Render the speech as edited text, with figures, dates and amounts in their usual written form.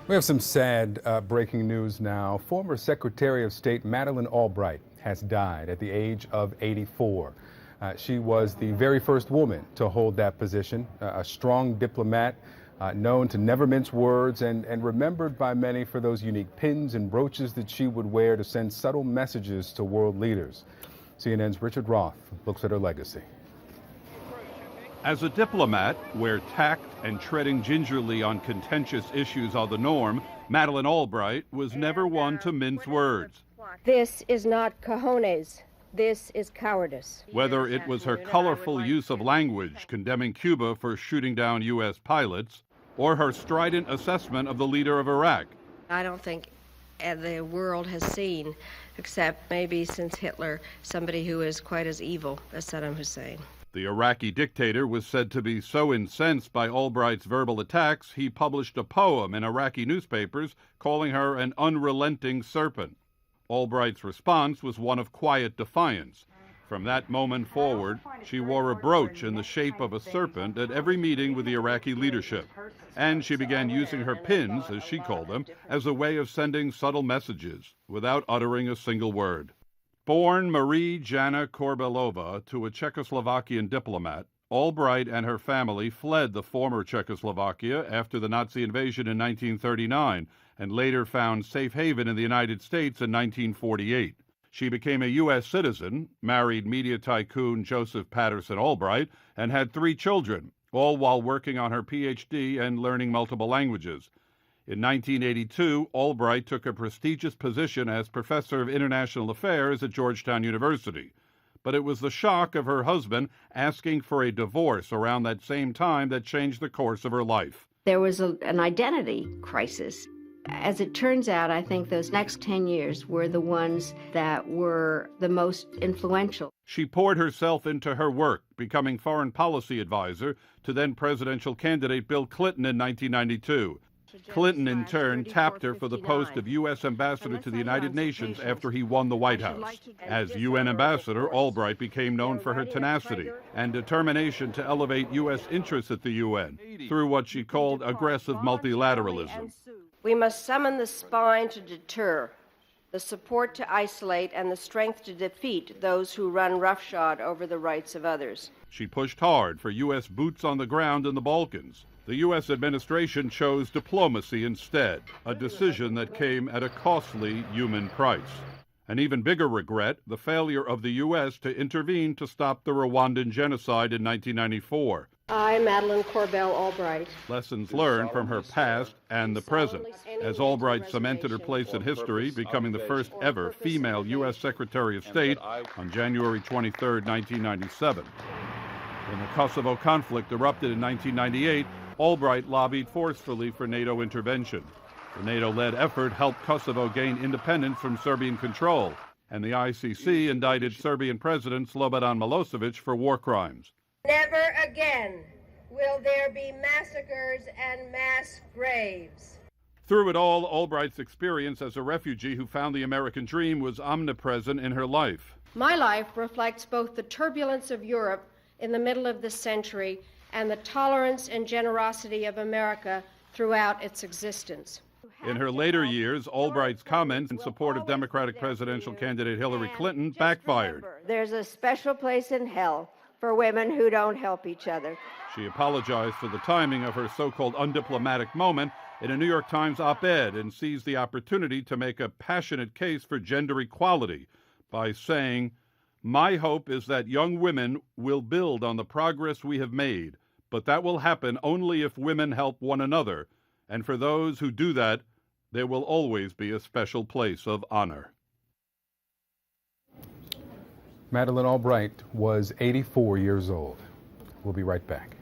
We have some sad breaking news now. Former Secretary of State Madeleine Albright has died at the age of 84. She was the very first woman to hold that position, a strong diplomat, known to never mince words and remembered by many for those unique pins and brooches that she would wear to send subtle messages to world leaders. CNN's Richard Roth looks at her legacy. As a diplomat, where tact and treading gingerly on contentious issues are the norm, Madeleine Albright was never one to mince words. This is not cojones. This is cowardice. Whether it was her colorful use of language condemning Cuba for shooting down U.S. pilots, or her strident assessment of the leader of Iraq. I don't think the world has seen, except maybe since Hitler, somebody who is quite as evil as Saddam Hussein. The Iraqi dictator was said to be so incensed by Albright's verbal attacks, he published a poem in Iraqi newspapers calling her an unrelenting serpent. Albright's response was one of quiet defiance. From that moment forward, she wore a brooch in the shape of a serpent at every meeting with the Iraqi leadership. And she began using her pins, as she called them, as a way of sending subtle messages without uttering a single word. Born Marie Jana Korbelova to a Czechoslovakian diplomat, Albright and her family fled the former Czechoslovakia after the Nazi invasion in 1939 and later found safe haven in the United States in 1948. She became a U.S. citizen, married media tycoon Joseph Patterson Albright, and had 3 children, all while working on her Ph.D. and learning multiple languages. In 1982, Albright took a prestigious position as Professor of International Affairs at Georgetown University. But it was the shock of her husband asking for a divorce around that same time that changed the course of her life. There was an identity crisis. As it turns out, I think those next 10 years were the ones that were the most influential. She poured herself into her work, becoming foreign policy advisor to then presidential candidate Bill Clinton in 1992. Clinton, in turn, tapped her for the post of U.S. ambassador to the United Nations after he won the White House. As UN ambassador, Albright became known for her tenacity and determination to elevate U.S. interests at the UN through what she called aggressive multilateralism. We must summon the spine to deter, the support to isolate, and the strength to defeat those who run roughshod over the rights of others. She pushed hard for U.S. boots on the ground in the Balkans. The U.S. administration chose diplomacy instead, a decision that came at a costly human price. An even bigger regret, the failure of the U.S. to intervene to stop the Rwandan genocide in 1994. I, Madeleine Corbell Albright. Lessons learned from her past and the present, as Albright cemented her place in history, becoming the first ever female U.S. Secretary of State on January 23, 1997. When the Kosovo conflict erupted in 1998, Albright lobbied forcefully for NATO intervention. The NATO-led effort helped Kosovo gain independence from Serbian control, and the ICC indicted Serbian President Slobodan Milosevic for war crimes. Never again will there be massacres and mass graves. Through it all, Albright's experience as a refugee who found the American dream was omnipresent in her life. My life reflects both the turbulence of Europe in the middle of this century and the tolerance and generosity of America throughout its existence. In her later years, Albright's comments in support of Democratic presidential candidate Hillary Clinton backfired. There's a special place in hell for women who don't help each other. She apologized for the timing of her so-called undiplomatic moment in a New York Times op-ed and seized the opportunity to make a passionate case for gender equality by saying, "My hope is that young women will build on the progress we have made, but that will happen only if women help one another, and for those who do that, there will always be a special place of honor." Madeleine Albright was 84 years old. We'll be right back.